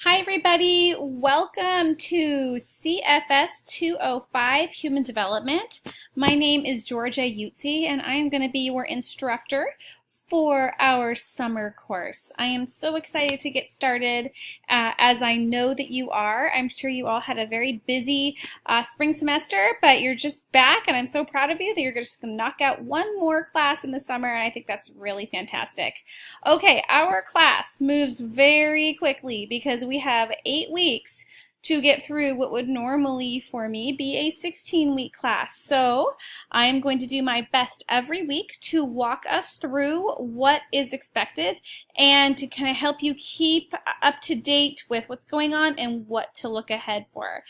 Hi everybody, welcome to CFS205 Human Development. My name is Georgia Utzi and I am going to be your instructor for our summer course. I am so excited to get started as I know that you are. I'm sure you all had a very busy spring semester, but you're just back and I'm so proud of you that you're just going to knock out one more class in the summer, and I think that's really fantastic. Okay, our class moves very quickly because we have 8 weeks to get through what would normally for me be a 16-week class. So I'm going to do my best every week to walk us through what is expected and to kind of help you keep up to date with what's going on and what to look ahead for.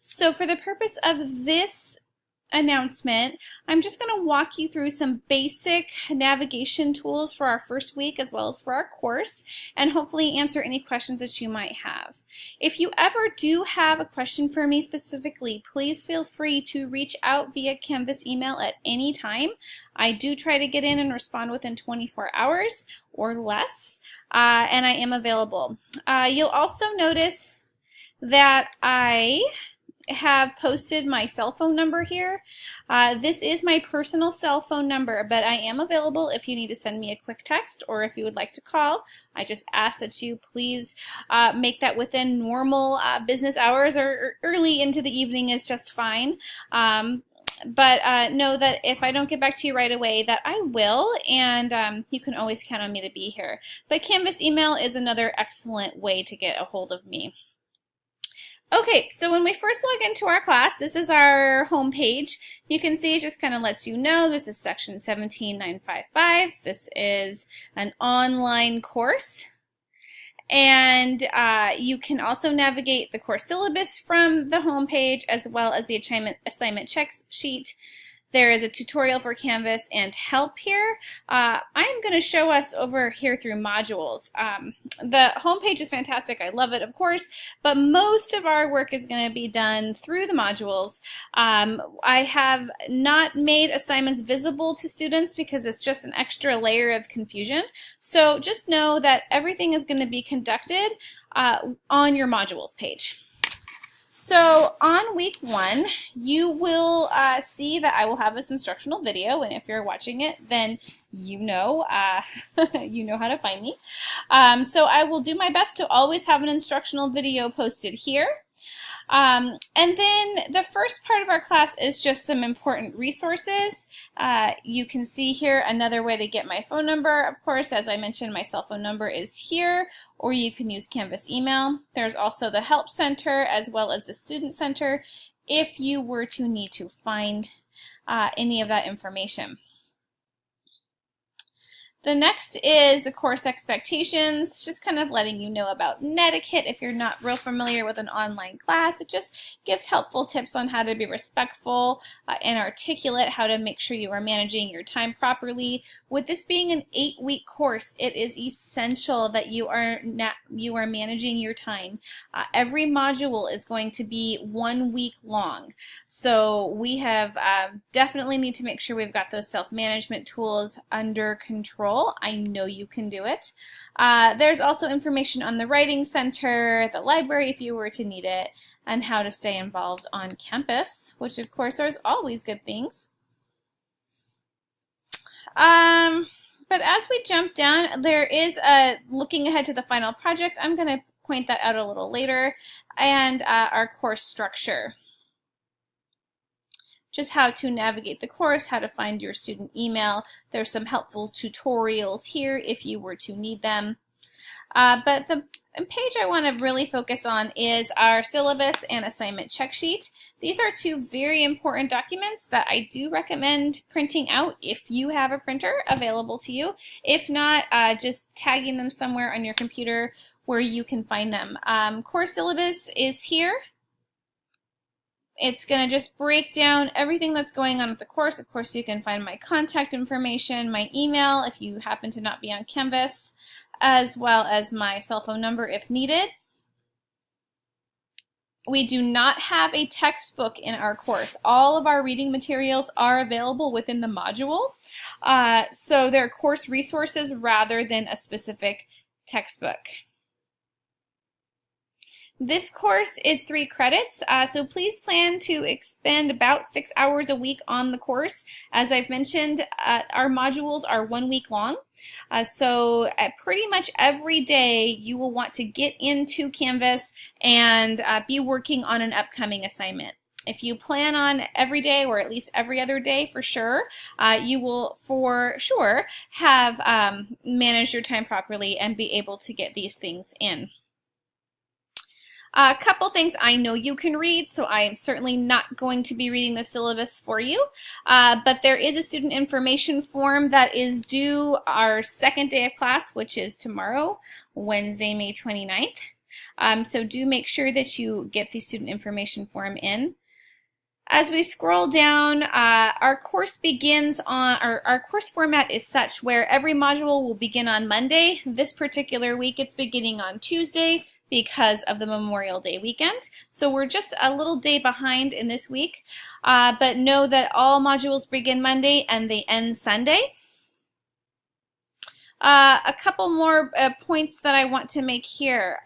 So for the purpose of this announcement, I'm just going to walk you through some basic navigation tools for our first week as well as for our course, and hopefully answer any questions that you might have. If you ever do have a question for me specifically, please feel free to reach out via Canvas email at any time. I do try to get in and respond within 24 hours or less, and I am available. You'll also notice that I have posted my cell phone number here. This is my personal cell phone number, but I am available if you need to send me a quick text or if you would like to call. I just ask that you please make that within normal business hours, or early into the evening is just fine. But know that if I don't get back to you right away, that I will, and you can always count on me to be here. But Canvas email is another excellent way to get a hold of me. Okay, so when we first log into our class, this is our home page. You can see it just kind of lets you know this is section 17955. This is an online course. And you can also navigate the course syllabus from the home page as well as the assignment check sheet. There is a tutorial for Canvas and help here. I'm going to show us over here through modules. The homepage is fantastic. I love it, of course, but most of our work is going to be done through the modules. I have not made assignments visible to students because it's just an extra layer of confusion. So just know that everything is going to be conducted on your modules page. So on week 1, you will see that I will have this instructional video, and if you're watching it, then you know you know how to find me. So I will do my best to always have an instructional video posted here. And then the first part of our class is just some important resources. You can see here another way to get my phone number. Of course, as I mentioned, my cell phone number is here, or you can use Canvas email. There's also the Help Center as well as the Student Center if you were to need to find any of that information. The next is the course expectations. It's just kind of letting you know about netiquette if you're not real familiar with an online class. It just gives helpful tips on how to be respectful and articulate, how to make sure you are managing your time properly. With this being an 8-week course, it is essential that you are managing your time. Every module is going to be 1 week long. So we have definitely need to make sure we've got those self-management tools under control. I know you can do it. There's also information on the Writing Center, the library if you were to need it, and how to stay involved on campus, which of course are always good things. But as we jump down, there is a looking ahead to the final project. I'm going to point that out a little later, and our course structure. Just how to navigate the course, how to find your student email. There's some helpful tutorials here if you were to need them. But the page I want to really focus on is our syllabus and assignment check sheet. These are two very important documents that I do recommend printing out if you have a printer available to you. If not, just tagging them somewhere on your computer where you can find them. Course syllabus is here. It's going to just break down everything that's going on with the course. Of course, you can find my contact information, my email if you happen to not be on Canvas, as well as my cell phone number if needed. We do not have a textbook in our course. All of our reading materials are available within the module. So they're course resources rather than a specific textbook. This course is 3 credits, so please plan to expend about 6 hours a week on the course. As I've mentioned, our modules are 1 week long, so pretty much every day you will want to get into Canvas and be working on an upcoming assignment. If you plan on every day or at least every other day for sure, you will for sure have managed your time properly and be able to get these things in. A couple things I know you can read, so I am certainly not going to be reading the syllabus for you, but there is a student information form that is due our second day of class, which is tomorrow, Wednesday, May 29th. So do make sure that you get the student information form in. As we scroll down, our course begins on, our course format is such where every module will begin on Monday. This particular week it's beginning on Tuesday because of the Memorial Day weekend. So we're just a little day behind in this week, but know that all modules begin Monday and they end Sunday. A couple more points that I want to make here.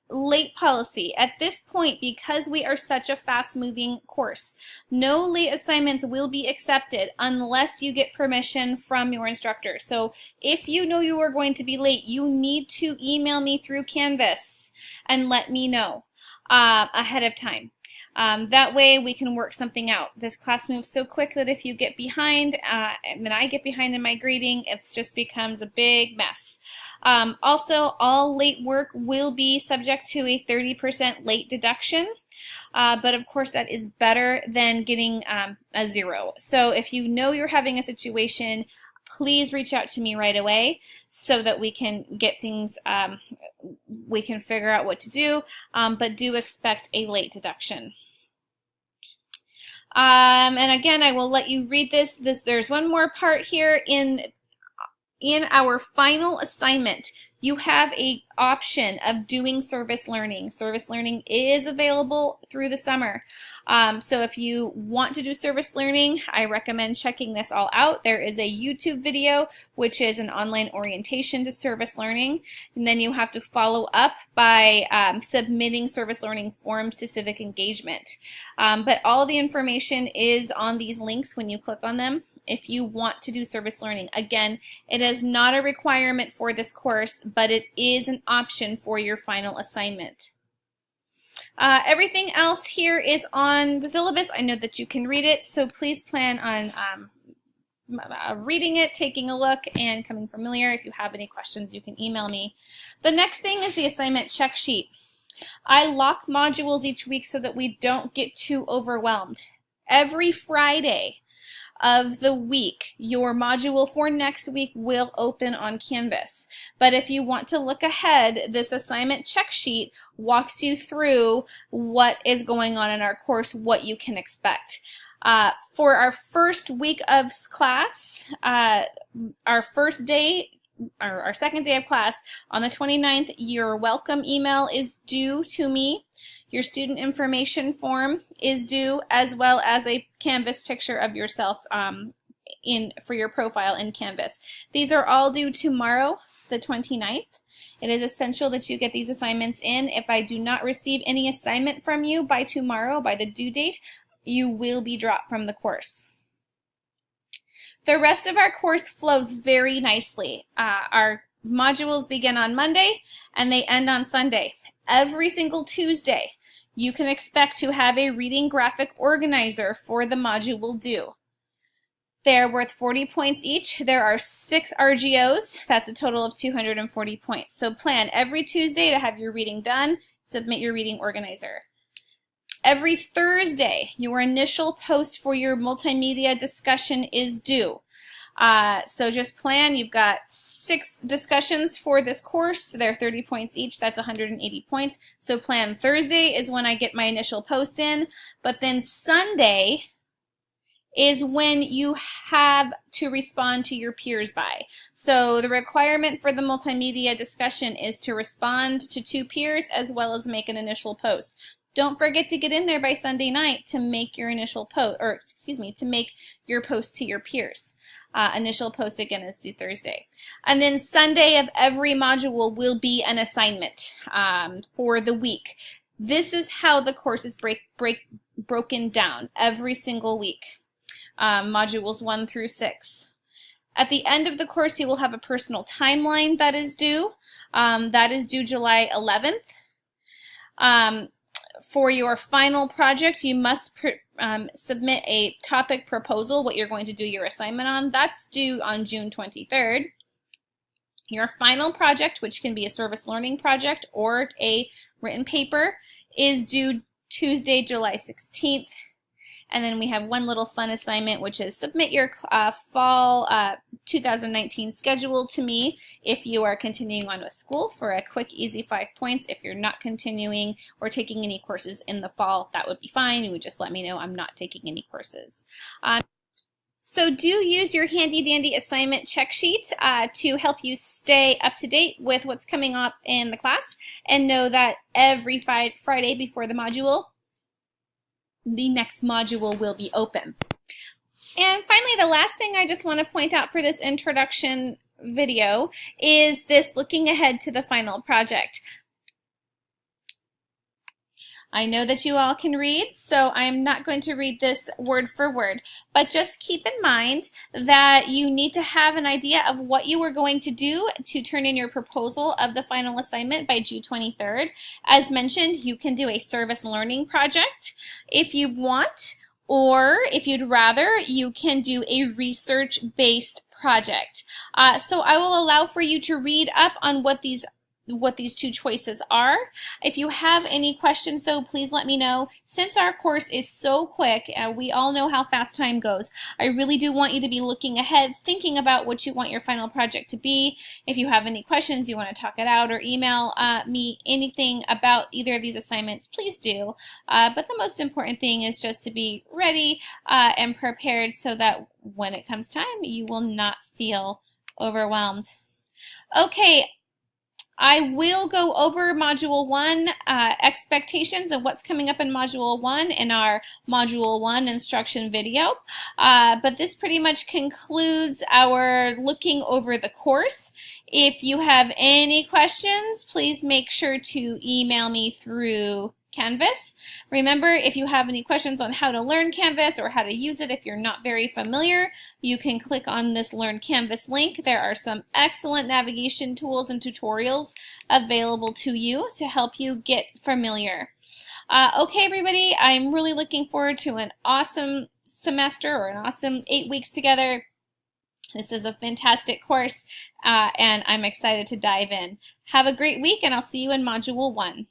Late policy. At this point, because we are such a fast-moving course, no late assignments will be accepted unless you get permission from your instructor. So if you know you are going to be late, you need to email me through Canvas and let me know ahead of time. That way we can work something out. This class moves so quick that if you get behind, and I get behind in my grading, it just becomes a big mess. Also, all late work will be subject to a 30% late deduction, but of course that is better than getting a 0. So if you know you're having a situation, please reach out to me right away so that we can get things, we can figure out what to do, but do expect a late deduction. And again, I will let you read this. There's one more part here in our final assignment. You have an option of doing service learning. Service learning is available through the summer. So if you want to do service learning, I recommend checking this all out. There is a YouTube video, which is an online orientation to service learning. And then you have to follow up by submitting service learning forms to civic engagement. But all the information is on these links when you click on them if you want to do service learning. Again, it is not a requirement for this course, but it is an option for your final assignment. Everything else here is on the syllabus. I know that you can read it, so please plan on reading it, taking a look, and coming familiar. If you have any questions, you can email me. The next thing is the assignment check sheet. I lock modules each week so that we don't get too overwhelmed. Every Friday of the week, your module for next week will open on Canvas. But if you want to look ahead, this assignment check sheet walks you through what is going on in our course, what you can expect. For our first week of class, our first day, our second day of class, on the 29th, your welcome email is due to me. Your student information form is due, as well as a Canvas picture of yourself for your profile in Canvas. These are all due tomorrow, the 29th. It is essential that you get these assignments in. If I do not receive any assignment from you by tomorrow, by the due date, you will be dropped from the course. The rest of our course flows very nicely. Our modules begin on Monday and they end on Sunday. Every single Tuesday, you can expect to have a reading graphic organizer for the module due. They're worth 40 points each. There are 6 RGOs. That's a total of 240 points. So plan every Tuesday to have your reading done. Submit your reading organizer. Every Thursday, your initial post for your multimedia discussion is due. So just plan. You've got 6 discussions for this course. They're 30 points each. That's 180 points. So plan Thursday is when I get my initial post in, but then Sunday is when you have to respond to your peers by. So the requirement for the multimedia discussion is to respond to 2 peers as well as make an initial post. Don't forget to get in there by Sunday night to make your initial post, or excuse me, to make your post to your peers. Initial post again is due Thursday. And then Sunday of every module will be an assignment for the week. This is how the course is broken down every single week, modules 1 through 6. At the end of the course, you will have a personal timeline that is due. That is due July 11th. For your final project, you must submit a topic proposal, what you're going to do your assignment on. That's due on June 23rd. Your final project, which can be a service learning project or a written paper, is due Tuesday, July 16th. And then we have one little fun assignment, which is submit your fall 2019 schedule to me if you are continuing on with school for a quick, easy 5 points. If you're not continuing or taking any courses in the fall, that would be fine. You would just let me know I'm not taking any courses. So do use your handy-dandy assignment check sheet to help you stay up to date with what's coming up in the class, and know that every Friday before the next module will be open. And finally, the last thing I just want to point out for this introduction video is this looking ahead to the final project. I know that you all can read, so I'm not going to read this word for word, but just keep in mind that you need to have an idea of what you are going to do to turn in your proposal of the final assignment by June 23rd. As mentioned, you can do a service learning project if you want, or if you'd rather, you can do a research-based project. So I will allow for you to read up on what these two choices are. If you have any questions, though, please let me know. Since our course is so quick, and we all know how fast time goes, I really do want you to be looking ahead, thinking about what you want your final project to be. If you have any questions, you want to talk it out, or email me anything about either of these assignments, please do. But the most important thing is just to be ready and prepared so that when it comes time, you will not feel overwhelmed. Okay. I will go over Module 1 expectations and what's coming up in Module 1 in our Module 1 instruction video. But this pretty much concludes our looking over the course. If you have any questions, please make sure to email me through Canvas. Remember, if you have any questions on how to learn Canvas or how to use it if you're not very familiar, you can click on this Learn Canvas link. There are some excellent navigation tools and tutorials available to you to help you get familiar. Okay, everybody, I'm really looking forward to an awesome semester or an awesome 8 weeks together. This is a fantastic course, and I'm excited to dive in. Have a great week, and I'll see you in Module 1.